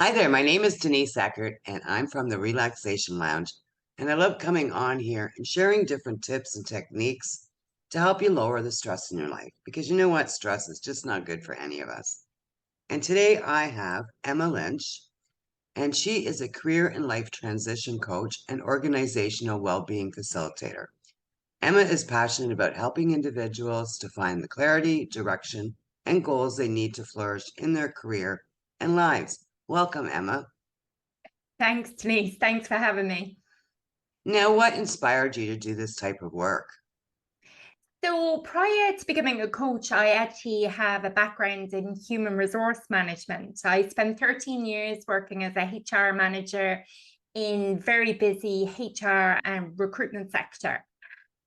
Hi there, my name is Denise Eckert, and I'm from the Relaxation Lounge. And I love coming on here and sharing different tips and techniques to help you lower the stress in your life. Because you know what? Stress is just not good for any of us. And today I have Emma Lynch, and she is a career and life transition coach and organizational well being facilitator. Emma is passionate about helping individuals to find the clarity, direction, and goals they need to flourish in their career and lives. Welcome, Emma. Thanks, Denise. Thanks for having me. Now, what inspired you to do this type of work? So, prior to becoming a coach, I actually have a background in human resource management. I spent 13 years working as a HR manager in very busy HR and recruitment sector.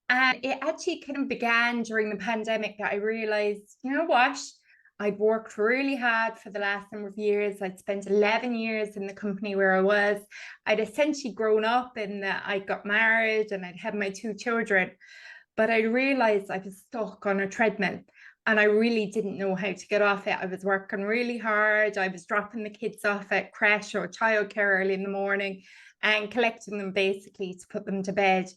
And it actually kind of began during the pandemic that I realized, you know what? I'd worked really hard for the last number of years. I'd spent 11 years in the company where I was. I'd essentially grown up in that I got married and I'd had my two children, but I realized I was stuck on a treadmill and I really didn't know how to get off it. I was working really hard. I was dropping the kids off at creche or childcare early in the morning and collecting them basically to put them to bed.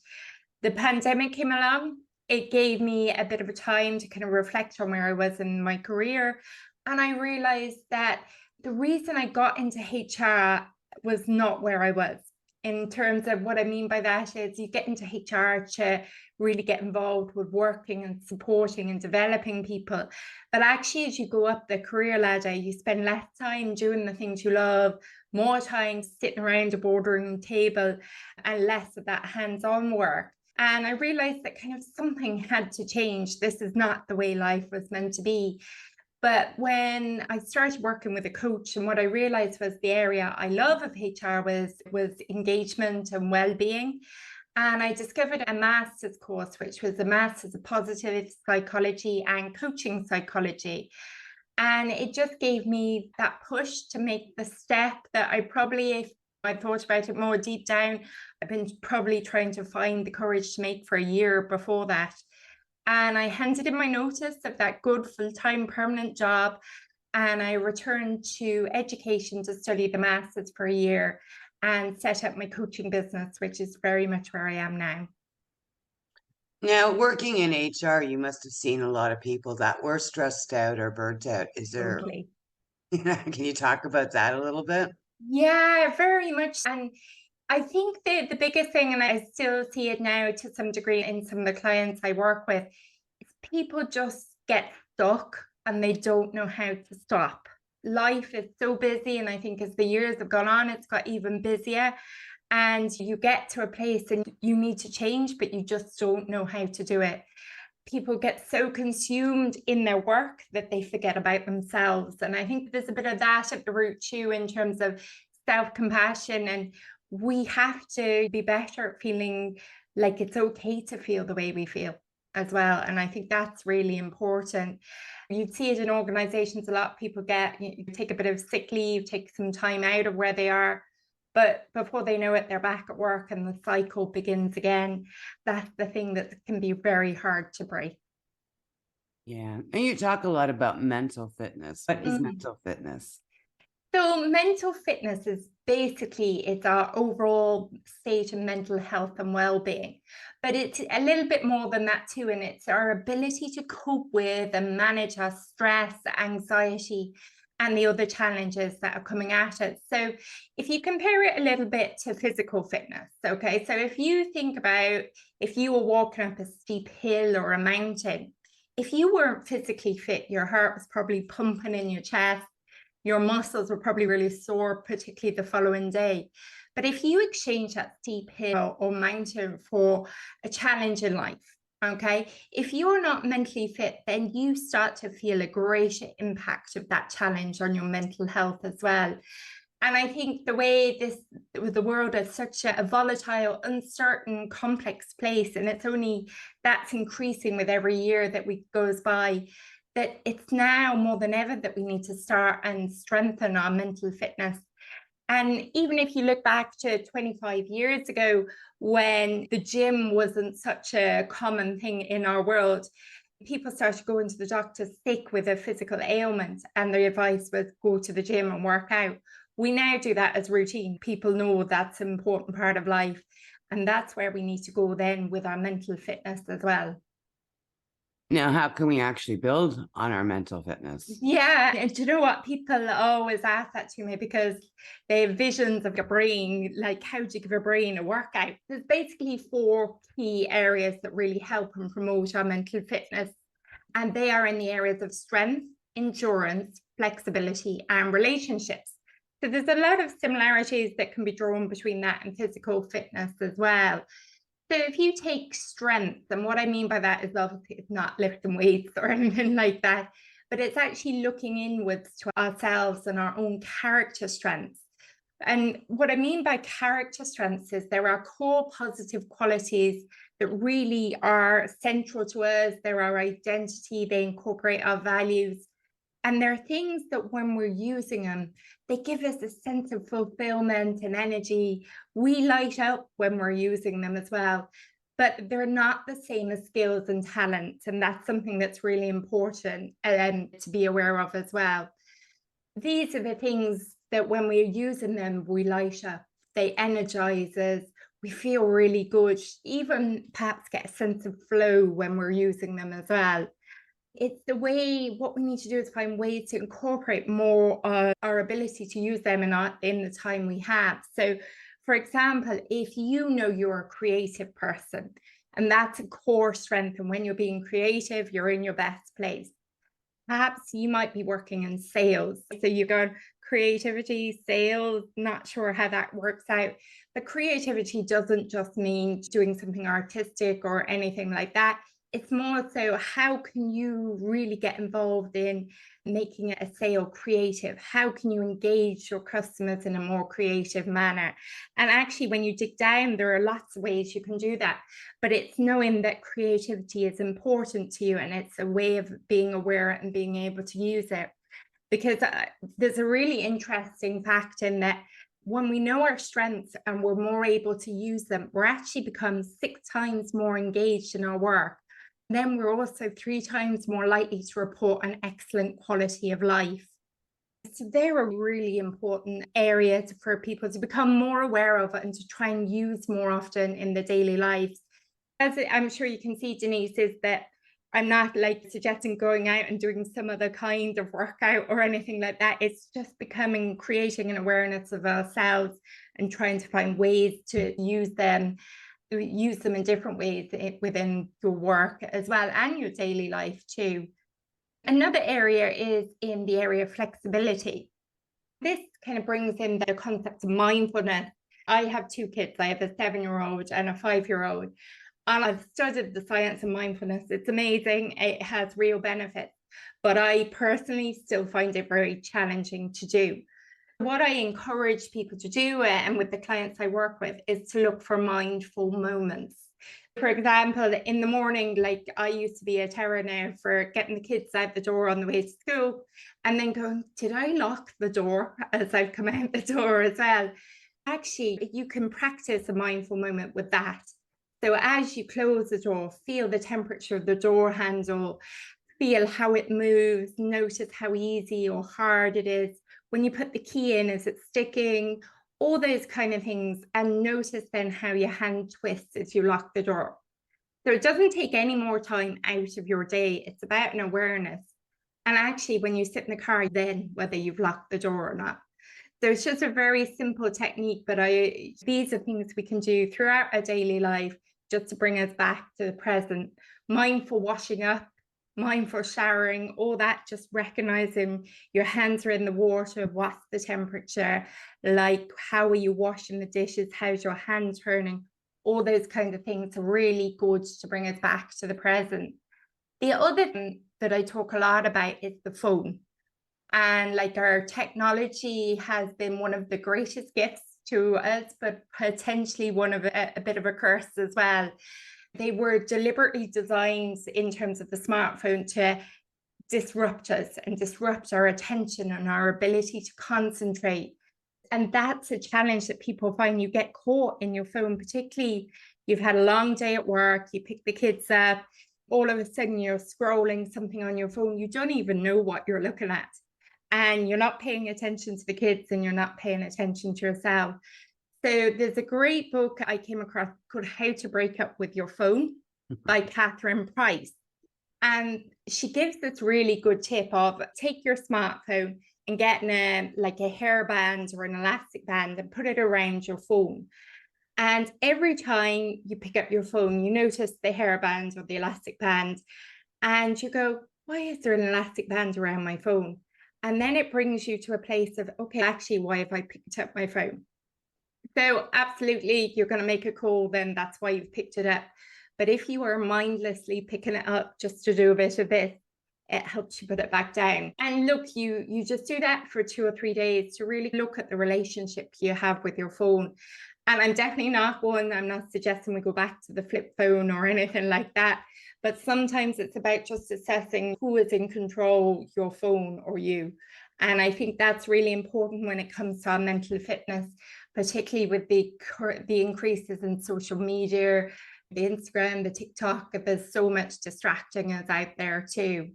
The pandemic came along. It gave me a bit of a time to kind of reflect on where I was in my career. And I realized that the reason I got into HR was not where I was. In terms of what I mean by that is you get into HR to really get involved with working and supporting and developing people. But actually, as you go up the career ladder, you spend less time doing the things you love, more time sitting around a boardroom table, and less of that hands-on work. And I realized that kind of something had to change. This is not the way life was meant to be. But when I started working with a coach, and what I realized was the area I love of HR was engagement and well-being. And I discovered a master's course, which was a master's of positive psychology and coaching psychology. And it just gave me that push to make the step that I probably, if I thought about it more deep down, I've been probably trying to find the courage to make for a year before that. And I handed in my notice of that good full-time permanent job. And I returned to education to study the master's for a year and set up my coaching business, which is very much where I am now. Now, working in HR, you must have seen a lot of people that were stressed out or burnt out. Is there, Totally. can you talk about that a little bit? Yeah, very much. And I think the biggest thing, and I still see it now to some degree in some of the clients I work with, is people just get stuck and they don't know how to stop. Life is so busy, and I think as the years have gone on, it's got even busier. And you get to a place and you need to change, but you just don't know how to do it. People get so consumed in their work that they forget about themselves. And I think there's a bit of that at the root too, in terms of self-compassion. And we have to be better at feeling like it's okay to feel the way we feel as well. And I think that's really important. You'd see it in organizations, a lot of people you take a bit of sick leave, take some time out of where they are, but before they know it, they're back at work and the cycle begins again. That's the thing that can be very hard to break. Yeah. And you talk a lot about mental fitness. What is Mhm. mental fitness? So mental fitness is basically it's our overall state of mental health and well-being, but it's a little bit more than that too, and it's our ability to cope with and manage our stress, anxiety, and the other challenges that are coming at us. So if you compare it a little bit to physical fitness, okay, so if you think about if you were walking up a steep hill or a mountain, if you weren't physically fit, your heart was probably pumping in your chest, your muscles were probably really sore, particularly the following day. But if you exchange that steep hill or mountain for a challenge in life, okay, if you're not mentally fit, then you start to feel a greater impact of that challenge on your mental health as well. And I think the way the world is such a volatile, uncertain, complex place, and that's increasing with every year that goes by, that it's now more than ever that we need to start and strengthen our mental fitness. And even if you look back to 25 years ago, when the gym wasn't such a common thing in our world, people started going to the doctor sick with a physical ailment, and the advice was go to the gym and work out. We now do that as routine. People know that's an important part of life. And that's where we need to go then with our mental fitness as well. Now, how can we actually build on our mental fitness? Yeah, and do you know what? People always ask that to me because they have visions of your brain, like how do you give your brain a workout? There's basically four key areas that really help and promote our mental fitness, and they are in the areas of strength, endurance, flexibility, and relationships. So there's a lot of similarities that can be drawn between that and physical fitness as well. So if you take strength, and what I mean by that is obviously it's not lifting weights or anything like that, but it's actually looking inwards to ourselves and our own character strengths. And what I mean by character strengths is there are core positive qualities that really are central to us. They're our identity, they incorporate our values. And there are things that when we're using them, they give us a sense of fulfillment and energy. We light up when we're using them as well, but they're not the same as skills and talents. And that's something that's really important to be aware of as well. These are the things that when we're using them, we light up, they energize us, we feel really good, even perhaps get a sense of flow when we're using them as well. It's the way, what we need to do is find ways to incorporate more our ability to use them in the time we have. So, for example, if you know you're a creative person and that's a core strength, and when you're being creative, you're in your best place. Perhaps you might be working in sales. So you're going creativity, sales, not sure how that works out. But creativity doesn't just mean doing something artistic or anything like that. It's more so how can you really get involved in making a sale creative? How can you engage your customers in a more creative manner? And actually, when you dig down, there are lots of ways you can do that. But it's knowing that creativity is important to you and it's a way of being aware and being able to use it. Because there's a really interesting fact in that when we know our strengths and we're more able to use them, we're actually become 6 times more engaged in our work. Then we're also 3 times more likely to report an excellent quality of life. So they're a really important area for people to become more aware of and to try and use more often in the daily lives. As I'm sure you can see, Denise, is that I'm not like suggesting going out and doing some other kind of workout or anything like that. It's just creating an awareness of ourselves and trying to find ways to use them in different ways within your work as well and your daily life too. Another area is in the area of flexibility. This kind of brings in the concept of mindfulness. I have 2 kids. I have a 7-year-old and a 5-year-old. And I've studied the science of mindfulness. It's amazing. It has real benefits. But I personally still find it very challenging to do. What I encourage people to do, and with the clients I work with, is to look for mindful moments. For example, in the morning, like I used to be a terror now for getting the kids out the door on the way to school and then going, did I lock the door as I've come out the door as well? Actually, you can practice a mindful moment with that. So as you close the door, feel the temperature of the door handle, feel how it moves, notice how easy or hard it is. When you put the key in, is it sticking? All those kind of things. And notice then how your hand twists as you lock the door. So it doesn't take any more time out of your day. It's about an awareness. And actually, when you sit in the car, then whether you've locked the door or not. So it's just a very simple technique, but these are things we can do throughout our daily life just to bring us back to the present. Mindful washing up, mindful showering, all that, just recognizing your hands are in the water, what's the temperature, like how are you washing the dishes, how's your hand turning, all those kinds of things are really good to bring us back to the present. The other thing that I talk a lot about is the phone. And like our technology has been one of the greatest gifts to us, but potentially one of a bit of a curse as well. They were deliberately designed in terms of the smartphone to disrupt us and disrupt our attention and our ability to concentrate. And that's a challenge that people find. You get caught in your phone, particularly you've had a long day at work, you pick the kids up, all of a sudden you're scrolling something on your phone, you don't even know what you're looking at. and you're not paying attention to the kids and you're not paying attention to yourself. So there's a great book I came across called How to Break Up with Your Phone by Catherine Price. And she gives this really good tip of take your smartphone and get like a hairband or an elastic band and put it around your phone. And every time you pick up your phone, you notice the hairband or the elastic band, and you go, why is there an elastic band around my phone? And then it brings you to a place of, okay, actually, why have I picked up my phone? So absolutely, you're going to make a call, then that's why you've picked it up. But if you are mindlessly picking it up just to do a bit of this, it helps you put it back down. And look, you just do that for 2 or 3 days to really look at the relationship you have with your phone. And I'm definitely I'm not suggesting we go back to the flip phone or anything like that. But sometimes it's about just assessing who is in control, your phone or you. And I think that's really important when it comes to our mental fitness, particularly with the increases in social media, the Instagram, the TikTok. There's so much distracting us out there too.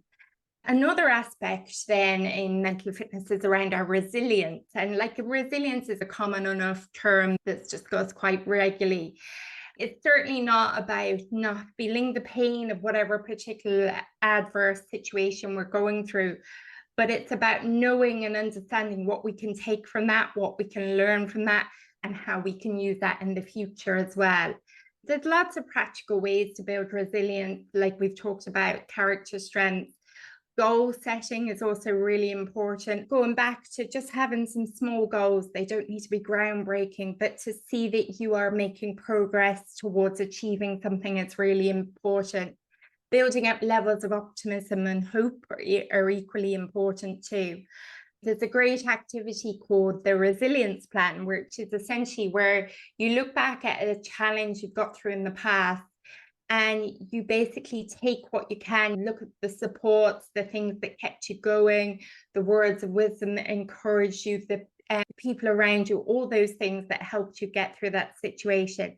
Another aspect then in mental fitness is around our resilience. And like resilience is a common enough term that's discussed quite regularly. It's certainly not about not feeling the pain of whatever particular adverse situation we're going through, but it's about knowing and understanding what we can take from that, what we can learn from that, and how we can use that in the future as well. There's lots of practical ways to build resilience, like we've talked about, character strength. Goal setting is also really important. Going back to just having some small goals, they don't need to be groundbreaking, but to see that you are making progress towards achieving something is really important. Building up levels of optimism and hope are equally important too. There's a great activity called the resilience plan, which is essentially where you look back at a challenge you've got through in the past and you basically take what you can, look at the supports, the things that kept you going, the words of wisdom that encouraged you, the people around you, all those things that helped you get through that situation.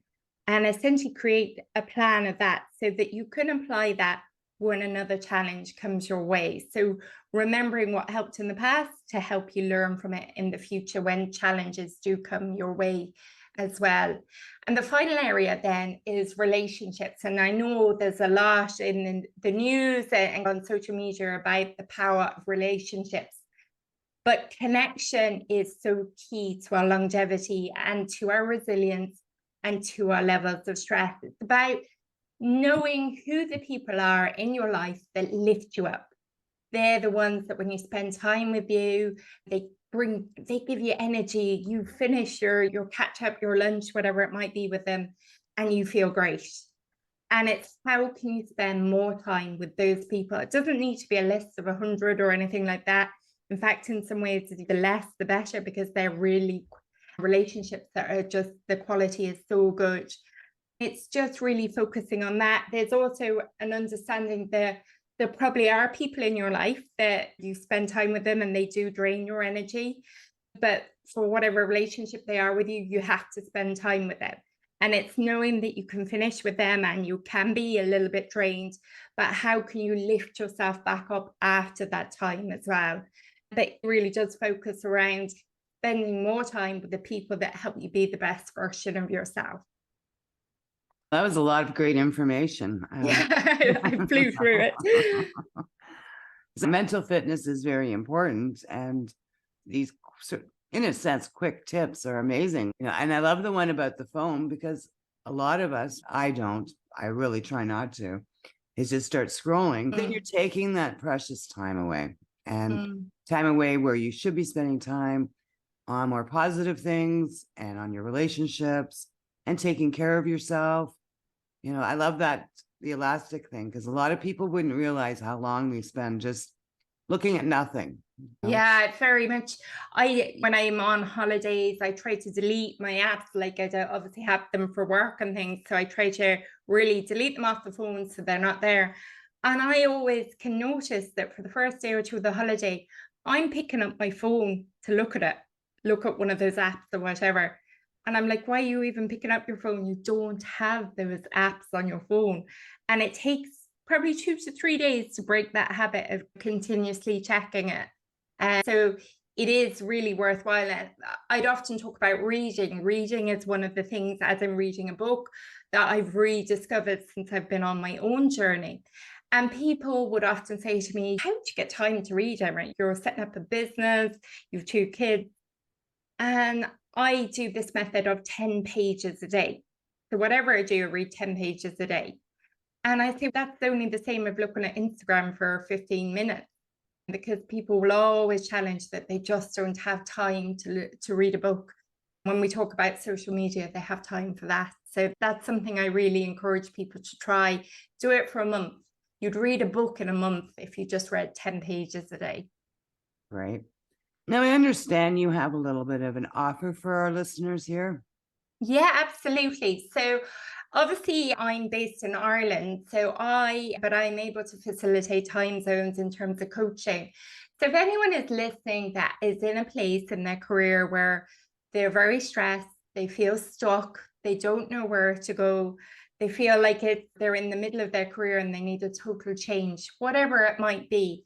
And essentially create a plan of that so that you can apply that when another challenge comes your way. So remembering what helped in the past to help you learn from it in the future when challenges do come your way as well. And the final area then is relationships. And I know there's a lot in the news and on social media about the power of relationships. But connection is so key to our longevity and to our resilience and to our levels of stress. It's about knowing who the people are in your life that lift you up. They're the ones that when you spend time with you, they give you energy. You finish your catch up, your lunch, whatever it might be with them, and you feel great. And it's how can you spend more time with those people? It doesn't need to be a list of 100 or anything like that. In fact, in some ways, the less, the better, because they're really relationships that are just, the quality is so good. It's just really focusing on that. There's also an understanding that there probably are people in your life that you spend time with them and they do drain your energy. But for whatever relationship they are with you, you have to spend time with them. And it's knowing that you can finish with them and you can be a little bit drained, but how can you lift yourself back up after that time as well? But it really does focus around spending more time with the people that help you be the best version of yourself. That was a lot of great information. Yeah, I flew through it. So mental fitness is very important, and these, in a sense, quick tips are amazing. And I love the one about the phone, because a lot of us, I really try not to, is just start scrolling. Then you're taking that precious time away, and time away where you should be spending time on more positive things and on your relationships and taking care of yourself. I love that, the elastic thing, because a lot of people wouldn't realize how long we spend just looking at nothing. Yeah, very much. When I'm on holidays, I try to delete my apps. Like I don't obviously have them for work and things. So I try to really delete them off the phone so they're not there. And I always can notice that for the first day or two of the holiday, I'm picking up my phone to look at one of those apps or whatever. And I'm like, why are you even picking up your phone? You don't have those apps on your phone. And it takes probably 2 to 3 days to break that habit of continuously checking it. So it is really worthwhile. And I'd often talk about reading. Reading is one of the things, as I'm reading a book, that I've rediscovered since I've been on my own journey. And people would often say to me, how do you get time to read, Emma? You're setting up a business, you have 2 kids. And I do this method of 10 pages a day. So whatever I do, I read 10 pages a day. And I think that's only the same as looking at Instagram for 15 minutes, because people will always challenge that they just don't have time to read a book. When we talk about social media, they have time for that. So that's something I really encourage people to try. Do it for a month. You'd read a book in a month if you just read 10 pages a day. Right. Now, I understand you have a little bit of an offer for our listeners here. Yeah, absolutely. So obviously I'm based in Ireland, but I'm able to facilitate time zones in terms of coaching. So if anyone is listening that is in a place in their career where they're very stressed, they feel stuck, they don't know where to go, they feel like they're in the middle of their career and they need a total change, whatever it might be,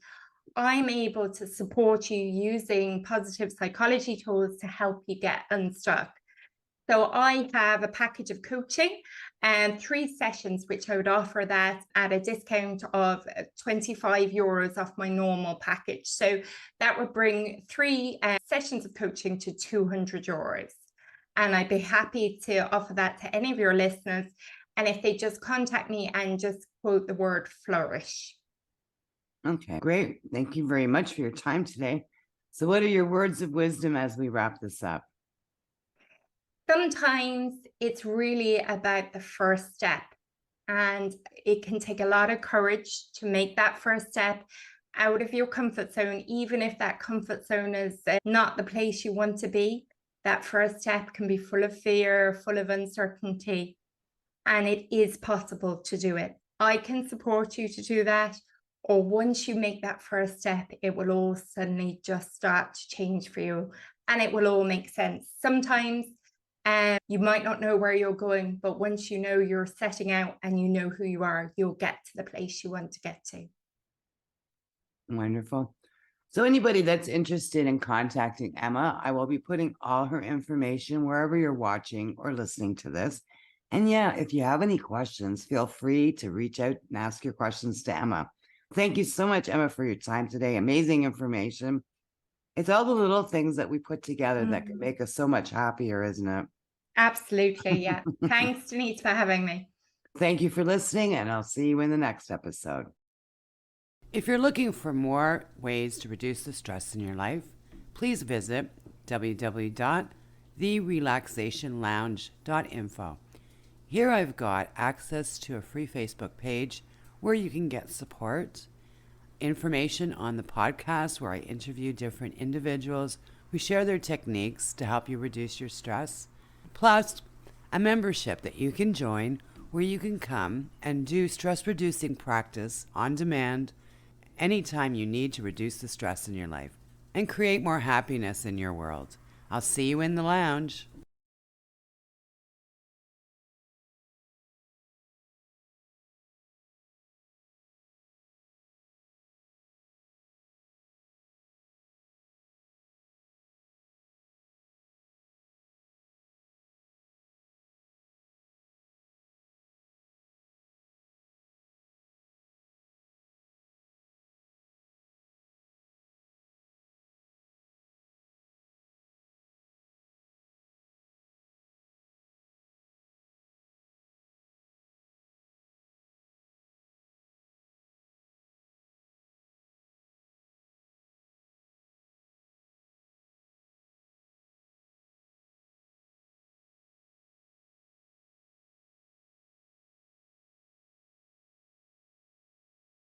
I'm able to support you using positive psychology tools to help you get unstuck. So I have a package of coaching and 3 sessions, which I would offer that at a discount of €25 off my normal package. So that would bring 3 sessions of coaching to €200. And I'd be happy to offer that to any of your listeners. And if they just contact me and just quote the word flourish. Okay, great. Thank you very much for your time today. So what are your words of wisdom as we wrap this up? Sometimes it's really about the first step, and it can take a lot of courage to make that first step out of your comfort zone, even if that comfort zone is not the place you want to be. That first step can be full of fear, full of uncertainty, and it is possible to do it. I can support you to do that. Or once you make that first step, it will all suddenly just start to change for you, and it will all make sense. Sometimes you might not know where you're going, but once you know you're setting out and you know who you are, you'll get to the place you want to get to. Wonderful. So anybody that's interested in contacting Emma, I will be putting all her information wherever you're watching or listening to this. And yeah, if you have any questions, feel free to reach out and ask your questions to Emma. Thank you so much, Emma, for your time today. Amazing information. It's all the little things that we put together that can make us so much happier, isn't it? Absolutely. Yeah. Thanks, Denise, for having me. Thank you for listening, and I'll see you in the next episode. If you're looking for more ways to reduce the stress in your life, please visit www.therelaxationlounge.info. Here I've got access to a free Facebook page where you can get support, information on the podcast where I interview different individuals who share their techniques to help you reduce your stress, plus a membership that you can join where you can come and do stress-reducing practice on demand anytime you need to reduce the stress in your life and create more happiness in your world. I'll see you in the lounge.